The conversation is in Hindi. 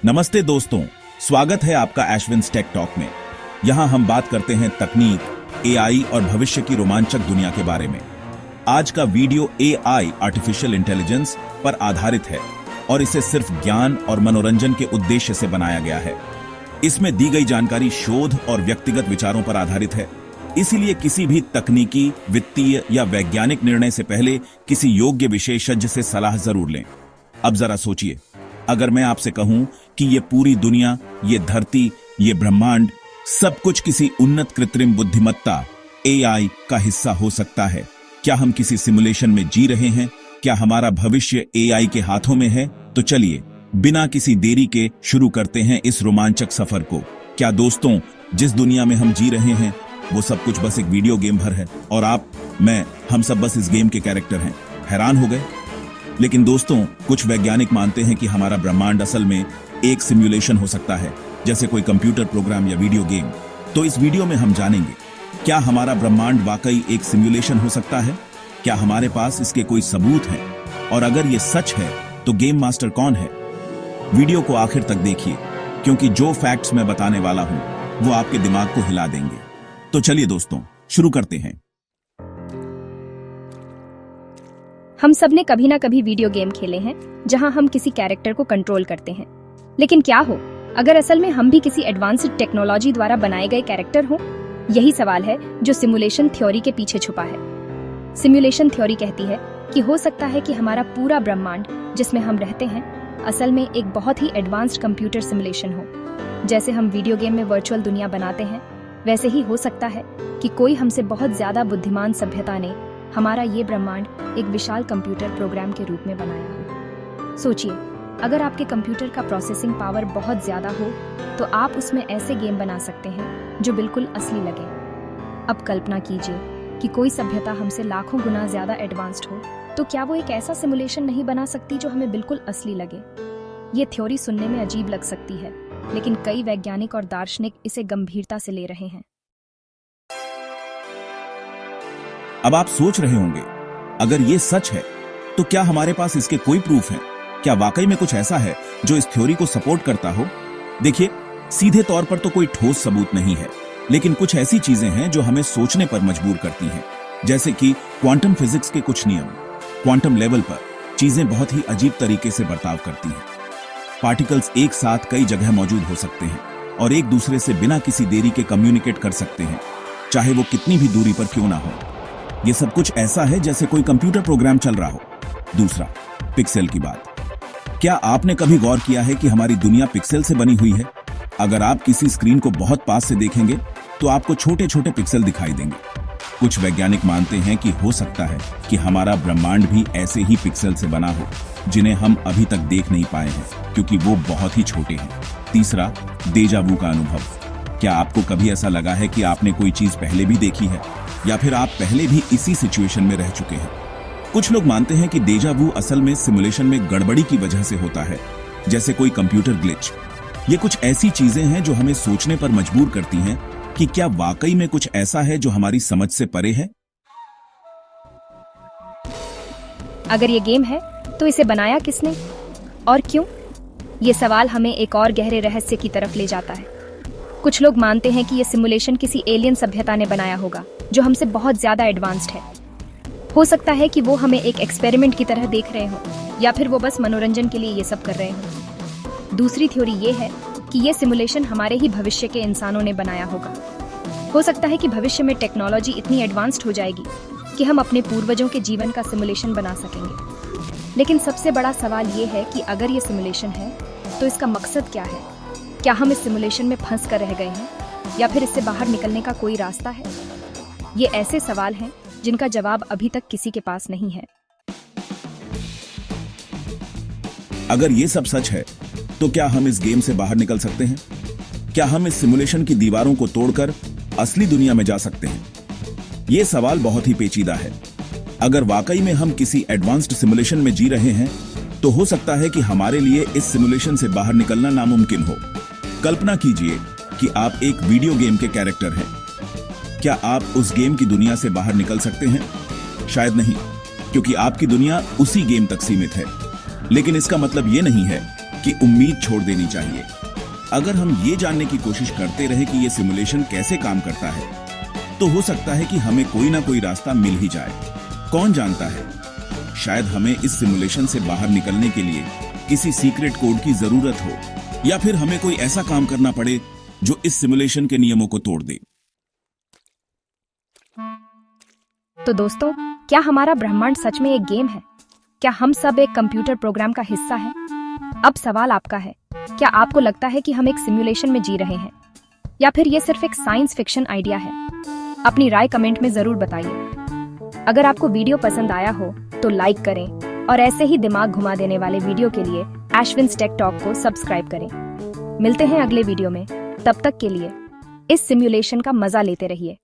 नमस्ते दोस्तों, स्वागत है आपका एशविन्स टेक टॉक में। यहाँ हम बात करते हैं तकनीक, एआई और भविष्य की रोमांचक दुनिया के बारे में। आज का वीडियो एआई आर्टिफिशियल इंटेलिजेंस पर आधारित है और इसे सिर्फ ज्ञान और मनोरंजन के उद्देश्य से बनाया गया है। इसमें दी गई जानकारी शोध और व्यक्तिगत विचारों पर आधारित है, इसीलिए किसी भी तकनीकी, वित्तीय या वैज्ञानिक निर्णय से पहले किसी योग्य विशेषज्ञ से सलाह जरूर लें। अब जरा सोचिए, अगर मैं आपसे कहूं कि ये पूरी दुनिया, ये धरती, ये ब्रह्मांड, सब कुछ किसी उन्नत कृत्रिम बुद्धिमत्ता एआई का हिस्सा हो सकता है। क्या हम किसी सिमुलेशन में जी रहे हैं? क्या हमारा भविष्य एआई के हाथों में है? तो चलिए बिना किसी देरी के शुरू करते हैं इस रोमांचक सफर को। क्या दोस्तों, जिस दुनिया में हम जी रहे हैं वो सब कुछ बस एक वीडियो गेम भर है और आप, मैं, हम सब बस इस गेम के कैरेक्टर हैं? हैरान हो गए? लेकिन दोस्तों, कुछ वैज्ञानिक मानते हैं कि हमारा ब्रह्मांड असल में एक सिमुलेशन हो सकता है, जैसे कोई कंप्यूटर प्रोग्राम या वीडियो गेम। तो इस वीडियो में हम जानेंगे, क्या हमारा ब्रह्मांड वाकई एक सिमुलेशन हो सकता है? क्या हमारे पास इसके कोई सबूत हैं? और अगर ये सच है तो गेम मास्टर कौन है? वीडियो को आखिर तक देखिए, क्योंकि जो फैक्ट्स मैं बताने वाला हूं वो आपके दिमाग को हिला देंगे। तो चलिए दोस्तों, शुरू करते हैं। हम सब ने कभी ना कभी वीडियो गेम खेले हैं जहां हम किसी कैरेक्टर को कंट्रोल करते हैं। लेकिन क्या हो अगर असल में हम भी किसी एडवांस्ड टेक्नोलॉजी द्वारा बनाए गए कैरेक्टर हों? यही सवाल है जो सिमुलेशन थ्योरी के पीछे छुपा है। सिमुलेशन थ्योरी कहती है कि हो सकता है कि हमारा पूरा ब्रह्मांड जिसमें हम रहते हैं असल में एक बहुत ही एडवांस्ड कंप्यूटर सिमुलेशन हो। जैसे हम वीडियो गेम में वर्चुअल दुनिया बनाते हैं, वैसे ही हो सकता है कि कोई हमसे बहुत ज्यादा बुद्धिमान सभ्यता ने हमारा ये ब्रह्मांड एक विशाल कंप्यूटर प्रोग्राम के रूप में बनाया हो। सोचिए, अगर आपके कंप्यूटर का प्रोसेसिंग पावर बहुत ज्यादा हो तो आप उसमें ऐसे गेम बना सकते हैं जो बिल्कुल असली लगे। अब कल्पना कीजिए कि कोई सभ्यता हमसे लाखों गुना ज्यादा एडवांस्ड हो, तो क्या वो एक ऐसा सिमुलेशन नहीं बना सकती जो हमें बिल्कुल असली लगे? ये थ्योरी सुनने में अजीब लग सकती है, लेकिन कई वैज्ञानिक और दार्शनिक इसे गंभीरता से ले रहे हैं। अब आप सोच रहे होंगे, अगर ये सच है तो क्या हमारे पास इसके कोई प्रूफ है? क्या वाकई में कुछ ऐसा है जो इस थ्योरी को सपोर्ट करता हो? देखिए, सीधे तौर पर तो कोई ठोस सबूत नहीं है, लेकिन कुछ ऐसी चीजें हैं जो हमें सोचने पर मजबूर करती हैं। जैसे कि क्वांटम फिजिक्स के कुछ नियम। क्वांटम लेवल पर चीजें बहुत ही अजीब तरीके से बर्ताव करती हैं। पार्टिकल्स एक साथ कई जगह मौजूद हो सकते हैं और एक दूसरे से बिना किसी देरी के कम्युनिकेट कर सकते हैं, चाहे वो कितनी भी दूरी पर क्यों ना हो। ये सब कुछ ऐसा है जैसे कोई कंप्यूटर प्रोग्राम चल रहा हो। दूसरा, पिक्सेल की बात। क्या आपने कभी गौर किया है कि हमारी दुनिया पिक्सेल से बनी हुई है? अगर आप किसी स्क्रीन को बहुत पास से देखेंगे तो आपको छोटे छोटे पिक्सल दिखाई देंगे। कुछ वैज्ञानिक मानते हैं कि हो सकता है कि हमारा ब्रह्मांड भी ऐसे ही पिक्सल से बना हो, जिन्हें हम अभी तक देख नहीं पाए हैं, क्योंकि वो बहुत ही छोटे हैं। तीसरा, डेजा वू का अनुभव। क्या आपको कभी ऐसा लगा है कि आपने कोई चीज पहले भी देखी है, या फिर आप पहले भी इसी सिचुएशन में रह चुके हैं? कुछ लोग मानते हैं कि डेजा वू असल में सिमुलेशन में गड़बड़ी की वजह से होता है, जैसे कोई कंप्यूटर ग्लिच। ये कुछ ऐसी चीजें हैं जो हमें सोचने पर मजबूर करती हैं कि क्या वाकई में कुछ ऐसा है जो हमारी समझ से परे है। अगर ये गेम है तो इसे बनाया किसने और क्यों? ये सवाल हमें एक और गहरे रहस्य की तरफ ले जाता है। कुछ लोग मानते हैं कि ये सिमुलेशन किसी एलियन सभ्यता ने बनाया होगा जो हमसे बहुत ज्यादा एडवांस्ड है। हो सकता है कि वो हमें एक एक्सपेरिमेंट की तरह देख रहे हो, या फिर वो बस मनोरंजन के लिए ये सब कर रहे हो। दूसरी थ्योरी ये है कि ये सिमुलेशन हमारे ही भविष्य के इंसानों ने बनाया होगा। हो सकता है कि भविष्य में टेक्नोलॉजी इतनी एडवांस्ड हो जाएगी कि हम अपने पूर्वजों के जीवन का सिमुलेशन बना सकेंगे। लेकिन सबसे बड़ा सवाल ये है कि अगर ये सिमुलेशन है तो इसका मकसद क्या है? क्या हम इस सिमुलेशन में फंस कर रह गए हैं, या फिर इससे बाहर निकलने का कोई रास्ता है? ये ऐसे सवाल हैं जिनका जवाब अभी तक किसी के पास नहीं है। अगर ये सब सच है तो क्या हम इस गेम से बाहर निकल सकते हैं? क्या हम इस सिमुलेशन की दीवारों को तोड़कर असली दुनिया में जा सकते हैं? ये सवाल बहुत ही पेचीदा है। अगर वाकई में हम किसी एडवांस्ड सिमुलेशन में जी रहे हैं तो हो सकता है कि हमारे लिए इस सिमुलेशन से बाहर निकलना नामुमकिन हो। कल्पना कीजिए कि आप एक वीडियो गेम के कैरेक्टर हैं। क्या आप उस गेम की दुनिया से बाहर निकल सकते हैं? शायद नहीं, क्योंकि आपकी दुनिया उसी गेम तक सीमित है। लेकिन इसका मतलब ये नहीं है कि उम्मीद छोड़ देनी चाहिए। अगर हम ये जानने की कोशिश करते रहे कि ये सिमुलेशन कैसे काम करता है, तो हो सकता है कि हमें कोई ना कोई रास्ता मिल ही जाए। कौन जानता है, शायद हमें इस सिमुलेशन से बाहर निकलने के लिए किसी सीक्रेट कोड की जरूरत हो, या फिर हमें कोई ऐसा काम करना पड़े जो इस सिमुलेशन के नियमों को तोड़ दे। तो दोस्तों, क्या हमारा ब्रह्मांड सच में एक गेम है? क्या हम सब एक कंप्यूटर प्रोग्राम का हिस्सा हैं? अब सवाल आपका है, क्या आपको लगता है कि हम एक सिमुलेशन में जी रहे हैं, या फिर ये सिर्फ एक साइंस फिक्शन आइडिया है? अपनी राय कमेंट में जरूर बताइए। अगर आपको वीडियो पसंद आया हो तो लाइक करें, और ऐसे ही दिमाग घुमा देने वाले वीडियो के लिए एशविन्स टेक टॉक को सब्सक्राइब करें। मिलते हैं अगले वीडियो में, तब तक के लिए इस सिमुलेशन का मजा लेते रहिए।